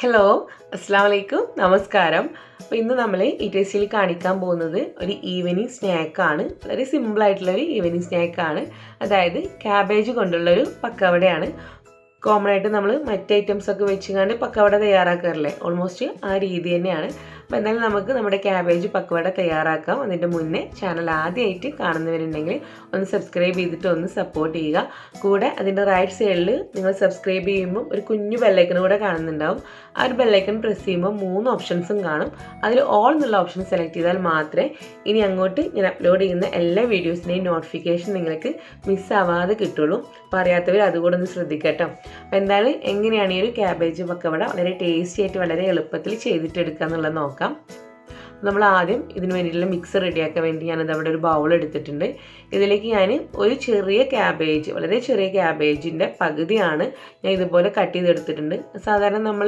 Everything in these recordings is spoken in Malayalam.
ഹലോ അസ്സലാമു അലൈക്കും നമസ്കാരം. അപ്പോൾ ഇന്ന് നമ്മൾ ഈ ടേസ്റ്റിൽ കാണിക്കാൻ പോകുന്നത് ഒരു ഈവനിങ് സ്നാക്കാണ്. വളരെ സിമ്പിളായിട്ടുള്ളൊരു ഈവനിങ് സ്നാക്കാണ്. അതായത് ക്യാബേജ് കൊണ്ടുള്ളൊരു പക്കവടയാണ്. കോമൺ ആയിട്ട് നമ്മൾ മറ്റ് ഐറ്റംസൊക്കെ വെച്ചുകൊണ്ട് പക്കവട തയ്യാറാക്കാറില്ലേ, ഓൾമോസ്റ്റ് ആ രീതി തന്നെയാണ്. അപ്പോൾ എന്നാലും നമുക്ക് നമ്മുടെ ക്യാബേജ് പക്കവട തയ്യാറാക്കാം. അതിൻ്റെ മുന്നേ ചാനൽ ആദ്യമായിട്ട് കാണുന്നവരുണ്ടെങ്കിൽ ഒന്ന് സബ്സ്ക്രൈബ് ചെയ്തിട്ട് ഒന്ന് സപ്പോർട്ട് ചെയ്യുക. കൂടെ അതിൻ്റെ റൈറ്റ് സൈഡിൽ നിങ്ങൾ സബ്സ്ക്രൈബ് ചെയ്യുമ്പോൾ ഒരു കുഞ്ഞു ബെല്ലൈക്കൺ കൂടെ കാണുന്നുണ്ടാവും. ആ ഒരു ബെല്ലൈക്കൺ പ്രസ് ചെയ്യുമ്പോൾ 3 ഓപ്ഷൻസും കാണും. അതിൽ ഓൾ എന്നുള്ള ഓപ്ഷൻ സെലക്ട് ചെയ്താൽ മാത്രമേ ഇനി അങ്ങോട്ട് ഞാൻ അപ്ലോഡ് ചെയ്യുന്ന എല്ലാ വീഡിയോസിൻ്റെയും നോട്ടിഫിക്കേഷൻ നിങ്ങൾക്ക് മിസ്സാവാതെ കിട്ടുള്ളൂ. അപ്പോൾ അറിയാത്തവർ അതുകൂടെ ഒന്ന് ശ്രദ്ധിക്കട്ടോ. അപ്പോൾ എന്തായാലും എങ്ങനെയാണ് ഈ ഒരു ക്യാബേജ് പക്കവട വളരെ ടേസ്റ്റി ആയിട്ട് വളരെ എളുപ്പത്തിൽ ചെയ്തിട്ടെടുക്കുക എന്നുള്ളത് നോക്കാം. നമ്മൾ ആദ്യം ഇതിന് വേണ്ടിയിട്ടുള്ള മിക്സ് റെഡിയാക്കാൻ വേണ്ടി ഞാനത് അവിടെ ഒരു ബൗൾ എടുത്തിട്ടുണ്ട്. ഇതിലേക്ക് ഞാൻ ഒരു ചെറിയ ക്യാബേജ്, വളരെ ചെറിയ ക്യാബേജിൻ്റെ പകുതിയാണ് ഞാൻ ഇതുപോലെ കട്ട് ചെയ്തെടുത്തിട്ടുണ്ട്. സാധാരണ നമ്മൾ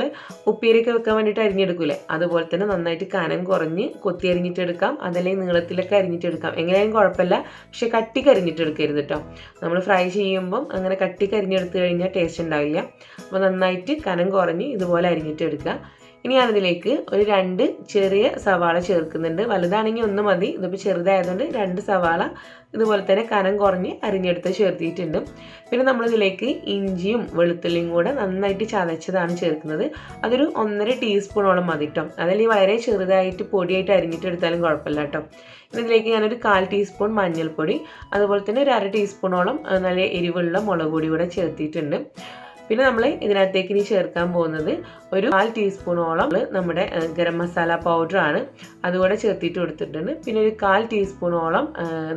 ഉപ്പേരിയൊക്കെ വെക്കാൻ വേണ്ടിയിട്ട് അരിഞ്ഞെടുക്കൂലേ, അതുപോലെ തന്നെ നന്നായിട്ട് കനം കുറഞ്ഞ് കൊത്തി അരിഞ്ഞിട്ടെടുക്കാം, അതല്ലെങ്കിൽ നീളത്തിലൊക്കെ അരിഞ്ഞിട്ടെടുക്കാം. എങ്ങനെയാലും കുഴപ്പമില്ല, പക്ഷേ കട്ടിക്ക് അരിഞ്ഞിട്ടെടുക്കരുത് കേട്ടോ. നമ്മൾ ഫ്രൈ ചെയ്യുമ്പം അങ്ങനെ കട്ടിക്ക് അരിഞ്ഞെടുത്ത് കഴിഞ്ഞാൽ ടേസ്റ്റ് ഉണ്ടാവില്ല. അപ്പോൾ നന്നായിട്ട് കനം കുറഞ്ഞ് ഇതുപോലെ അരിഞ്ഞിട്ടെടുക്കുക. ഇനി ഞാനതിലേക്ക് ഒരു 2 ചെറിയ സവാള ചേർക്കുന്നുണ്ട്. വലുതാണെങ്കിൽ 1 മതി. ഇതിപ്പോൾ ചെറുതായതുകൊണ്ട് 2 സവാള ഇതുപോലെ തന്നെ കനം കുറഞ്ഞ് അരിഞ്ഞെടുത്ത് ചേർത്തിയിട്ടുണ്ട്. പിന്നെ നമ്മളിതിലേക്ക് ഇഞ്ചിയും വെളുത്തുള്ളിയും കൂടെ നന്നായിട്ട് ചതച്ചതാണ് ചേർക്കുന്നത്. അതൊരു 1.5 ടീസ്പൂണോളം മതി കേട്ടോ. അതല്ലെങ്കിൽ വളരെ ചെറുതായിട്ട് പൊടിയായിട്ട് അരിഞ്ഞിട്ടെടുത്താലും കുഴപ്പമില്ല കേട്ടോ. ഇതിലേക്ക് ഞാനൊരു 1/4 ടീസ്പൂൺ മഞ്ഞൾപ്പൊടി, അതുപോലെ തന്നെ ഒരു 1/2 ടീസ്പൂണോളം നല്ല എരിവുള്ള മുളക് പൊടി കൂടെ ചേർത്തിട്ടുണ്ട്. പിന്നെ നമ്മൾ ഇതിനകത്തേക്ക് ഇനി ചേർക്കാൻ പോകുന്നത് ഒരു 1/4 ടീസ്പൂണോളം നമ്മുടെ ഗരം മസാല പൗഡറാണ്, അതുകൂടെ ചേർത്തിട്ട് കൊടുത്തിട്ടുണ്ട്. പിന്നെ ഒരു 1/4 ടീസ്പൂണോളം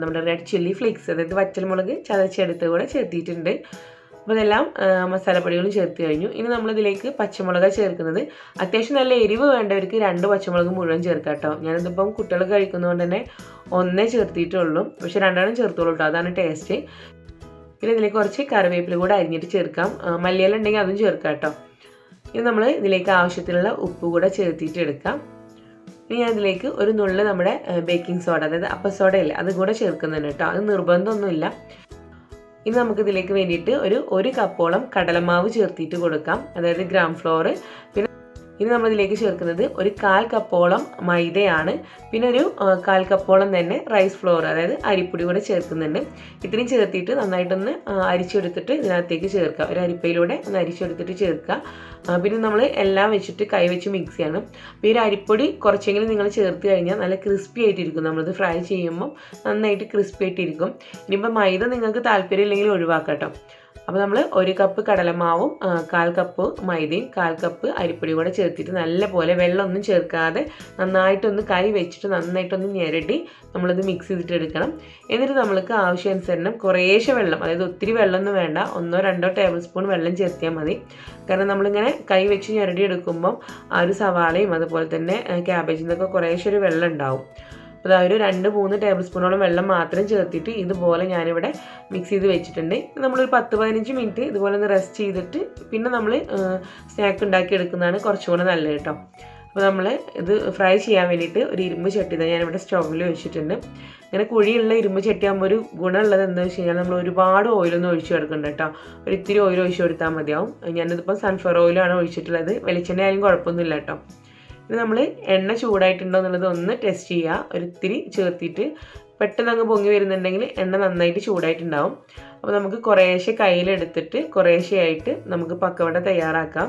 നമ്മുടെ റെഡ് ചില്ലി ഫ്ലേക്സ്, അതായത് വറ്റൽമുളക് ചതച്ചെടുത്ത് കൂടെ ചേർത്തിട്ടുണ്ട്. അപ്പോൾ ഇതെല്ലാം മസാലപ്പൊടികളും ചേർത്ത് കഴിഞ്ഞു. ഇനി നമ്മളിതിലേക്ക് പച്ചമുളക് ചേർക്കുന്നത്. അത്യാവശ്യം നല്ല എരിവ് വേണ്ടവർക്ക് 2 പച്ചമുളക് മുഴുവൻ ചേർക്കാം കേട്ടോ. ഞാനിതിപ്പം കുട്ടികൾ കഴിക്കുന്നതുകൊണ്ട് തന്നെ 1 ചേർത്തിട്ടുള്ളൂ, പക്ഷേ 2 ചേർത്തോളൂ കേട്ടോ, അതാണ് ടേസ്റ്റ്. പിന്നെ ഇതിലേക്ക് കുറച്ച് കറിവേപ്പില കൂടെ അരിഞ്ഞിട്ട് ചേർക്കാം. മല്ലിയില ഉണ്ടെങ്കിൽ അതും ചേർക്കാം കേട്ടോ. ഇനി നമ്മൾ ഇതിലേക്ക് ആവശ്യത്തിനുള്ള ഉപ്പ് കൂടെ ചേർത്തിട്ട് എടുക്കാം. ഇനി ഞാൻ ഇതിലേക്ക് ഒരു നുള്ള് നമ്മുടെ ബേക്കിംഗ് സോഡ, അതായത് അപ്പസോഡ ഇല്ല, അതും കൂടെ ചേർക്കുന്നുണ്ട് കേട്ടോ. അത് നിർബന്ധമൊന്നുമില്ല. ഇനി നമുക്കിതിലേക്ക് വേണ്ടിയിട്ട് ഒരു കപ്പോളം കടലമാവ് ചേർത്തിട്ട് കൊടുക്കാം, അതായത് ഗ്രാം ഫ്ലോർ. പിന്നെ ഇനി നമ്മളിതിലേക്ക് ചേർക്കുന്നത് ഒരു 1/4 കപ്പോളം മൈദയാണ്. പിന്നെ ഒരു 1/4 കപ്പോളം തന്നെ റൈസ് ഫ്ലോർ, അതായത് അരിപ്പൊടി കൂടെ ചേർക്കുന്നുണ്ട്. ഇത്രയും ചേർത്തിട്ട് നന്നായിട്ടൊന്ന് അരിച്ചെടുത്തിട്ട് ഇതിനകത്തേക്ക് ചേർക്കുക. ഒരു അരിപ്പയിലൂടെ ഒന്ന് അരിച്ചെടുത്തിട്ട് ചേർക്കുക. പിന്നെ നമ്മൾ എല്ലാം വെച്ചിട്ട് കൈ വെച്ച് മിക്സ് ചെയ്യണം. അപ്പോൾ ഈ ഒരു അരിപ്പൊടി കുറച്ചെങ്കിലും നിങ്ങൾ ചേർത്ത് കഴിഞ്ഞാൽ നല്ല ക്രിസ്പി ആയിട്ടിരിക്കും. നമ്മളിത് ഫ്രൈ ചെയ്യുമ്പം നന്നായിട്ട് ക്രിസ്പി ആയിട്ടിരിക്കും. ഇനിയിപ്പോൾ മൈദ നിങ്ങൾക്ക് താല്പര്യം ഇല്ലെങ്കിൽ ഒഴിവാക്കാം കേട്ടോ. അപ്പോൾ നമ്മൾ 1 കപ്പ് കടലമാവും 1/4 കപ്പ് മൈദയും 1/4 കപ്പ് അരിപ്പൊടി കൂടെ ചേർത്തിട്ട് നല്ലപോലെ വെള്ളമൊന്നും ചേർക്കാതെ നന്നായിട്ടൊന്ന് കൈ വെച്ചിട്ട് നന്നായിട്ടൊന്ന് ഞെരടി നമ്മളിത് മിക്സ് ചെയ്തിട്ട് എടുക്കണം. എന്നിട്ട് നമ്മൾക്ക് ആവശ്യാനുസരണം കുറേശ്ശെ വെള്ളം, അതായത് ഒത്തിരി വെള്ളമൊന്നും വേണ്ട, 1-2 ടേബിൾ സ്പൂൺ വെള്ളം ചേർത്തിയാൽ മതി. കാരണം നമ്മളിങ്ങനെ കൈ വെച്ച് ഞെരടി എടുക്കുമ്പം ആ ഒരു സവാളയും അതുപോലെ തന്നെ ക്യാബേജിൽ നിന്നൊക്കെ കുറേശ്ശെ ഒരു വെള്ളം ഉണ്ടാവും. അപ്പോൾ ഒരു 2-3 ടേബിൾ സ്പൂണോളം വെള്ളം മാത്രം ചേർത്തിട്ട് ഇതുപോലെ ഞാനിവിടെ മിക്സ് ചെയ്ത് വെച്ചിട്ടുണ്ട്. നമ്മളൊരു 10-15 മിനിറ്റ് ഇതുപോലെ ഒന്ന് റെസ്റ്റ് ചെയ്തിട്ട് പിന്നെ നമ്മൾ സ്നാക്ക് ഉണ്ടാക്കി എടുക്കുന്നതാണ് കുറച്ചുകൂടെ നല്ലത് കേട്ടോ. അപ്പോൾ നമ്മൾ ഇത് ഫ്രൈ ചെയ്യാൻ വേണ്ടിയിട്ട് ഒരു ഇരുമ്പ് ചട്ടി ഞാനിവിടെ സ്റ്റൗവിൽ വെച്ചിട്ടുണ്ട്. ഇങ്ങനെ കുഴിയുള്ള ഇരുമ്പ് ചട്ടിയാകുമ്പോൾ ഒരു ഗുണമുള്ളത് എന്താണെന്ന് വെച്ച് കഴിഞ്ഞാൽ നമ്മൾ ഒരുപാട് ഓയിലൊന്നും ഒഴിച്ച് കൊടുക്കണ്ട കേട്ടോ. ഒരു ഇത്തിരി ഓയിൽ ഒഴിച്ച് കൊടുത്താൽ മതിയാവും. ഞാനിതിപ്പോൾ സൺഫ്ലവർ ഓയിലാണ് ഒഴിച്ചിട്ടുള്ളത്, വെളിച്ചെണ്ണ ആയാലും കുഴപ്പമൊന്നുമില്ല കേട്ടോ. ഇത് നമ്മൾ എണ്ണ ചൂടായിട്ടുണ്ടോ എന്നുള്ളത് ഒന്ന് ടെസ്റ്റ് ചെയ്യുക. ഒരിത്തിരി ചേർത്തിട്ട് പെട്ടെന്ന് അങ്ങ് പൊങ്ങി വരുന്നുണ്ടെങ്കിൽ എണ്ണ നന്നായിട്ട് ചൂടായിട്ടുണ്ടാവും. അപ്പോൾ നമുക്ക് കുറേശ്ശെ കയ്യിലെടുത്തിട്ട് കുറേശ്ശെയായിട്ട് നമുക്ക് പക്കവട തയ്യാറാക്കാം.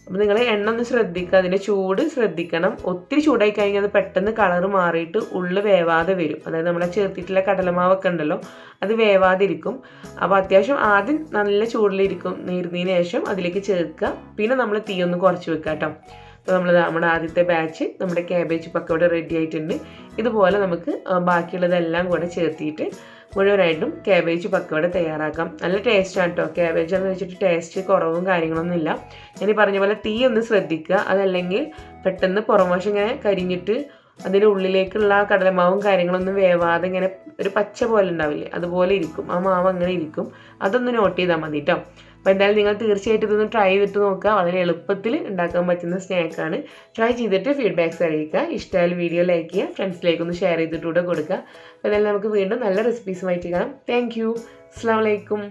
അപ്പോൾ നിങ്ങൾ എണ്ണ ഒന്ന് ശ്രദ്ധിക്കുക, അതിൻ്റെ ചൂട് ശ്രദ്ധിക്കണം. ഒത്തിരി ചൂടായി കഴിഞ്ഞാൽ അത് പെട്ടെന്ന് കളറ് മാറിയിട്ട് ഉള്ളിൽ വേവാതെ വരും. അതായത് നമ്മളെ ചേർത്തിട്ടുള്ള കടലമാവൊക്കെ ഉണ്ടല്ലോ, അത് വേവാതിരിക്കും. അപ്പോൾ അത്യാവശ്യം ആദ്യം നല്ല ചൂടിലിരിക്കും, നീർന്നതിന് ശേഷം അതിലേക്ക് ചേർക്കുക. പിന്നെ നമ്മൾ തീ ഒന്ന് കുറച്ച് വെക്കുക കേട്ടോ. അപ്പോൾ നമ്മുടെ ആദ്യത്തെ ബാച്ച് നമ്മുടെ ക്യാബേജ് പക്കവട റെഡി ആയിട്ടുണ്ട്. ഇതുപോലെ നമുക്ക് ബാക്കിയുള്ളതെല്ലാം കൂടെ ചേർത്തിട്ട് മുഴുവനായിട്ടും ക്യാബേജ് പക്കവട തയ്യാറാക്കാം. നല്ല ടേസ്റ്റാണ് കേട്ടോ. ക്യാബേജ് എന്ന് വെച്ചിട്ട് ടേസ്റ്റ് കുറവും കാര്യങ്ങളൊന്നും ഇല്ല. ഞാൻ ഈ പറഞ്ഞ പോലെ തീ ഒന്ന് ശ്രദ്ധിക്കുക, അതല്ലെങ്കിൽ പെട്ടെന്ന് പുറം വശം ഇങ്ങനെ കരിഞ്ഞിട്ട് അതിൻ്റെ ഉള്ളിലേക്കുള്ള കടലമാവും കാര്യങ്ങളൊന്നും വേവാതെ ഇങ്ങനെ ഒരു പച്ച പോലെ ഉണ്ടാവില്ലേ, അതുപോലെ ഇരിക്കും. ആ മാവ് അങ്ങനെ ഇരിക്കും. അതൊന്ന് നോട്ട് ചെയ്താൽ മതി കേട്ടോ. അപ്പോൾ എന്തായാലും നിങ്ങൾ തീർച്ചയായിട്ടും ഇതൊന്ന് ട്രൈ ചെയ്തിട്ട് നോക്കുക. വളരെ എളുപ്പത്തിൽ ഉണ്ടാക്കാൻ പറ്റുന്ന സ്നാക്കാണ്. ട്രൈ ചെയ്തിട്ട് ഫീഡ്ബാക്ക്സ് അറിയിക്കുക. ഇഷ്ടമായാലും വീഡിയോ ലൈക്ക് ചെയ്യുക, ഫ്രണ്ട്സിലേക്കൊന്ന് ഷെയർ ചെയ്തിട്ടൂടെ കൊടുക്കുക. അപ്പോൾ എന്തായാലും നമുക്ക് വീണ്ടും നല്ല റെസിപ്പീസുമായിട്ട് കാണാം. Thank you. അസ്സലാമു അലൈക്കും.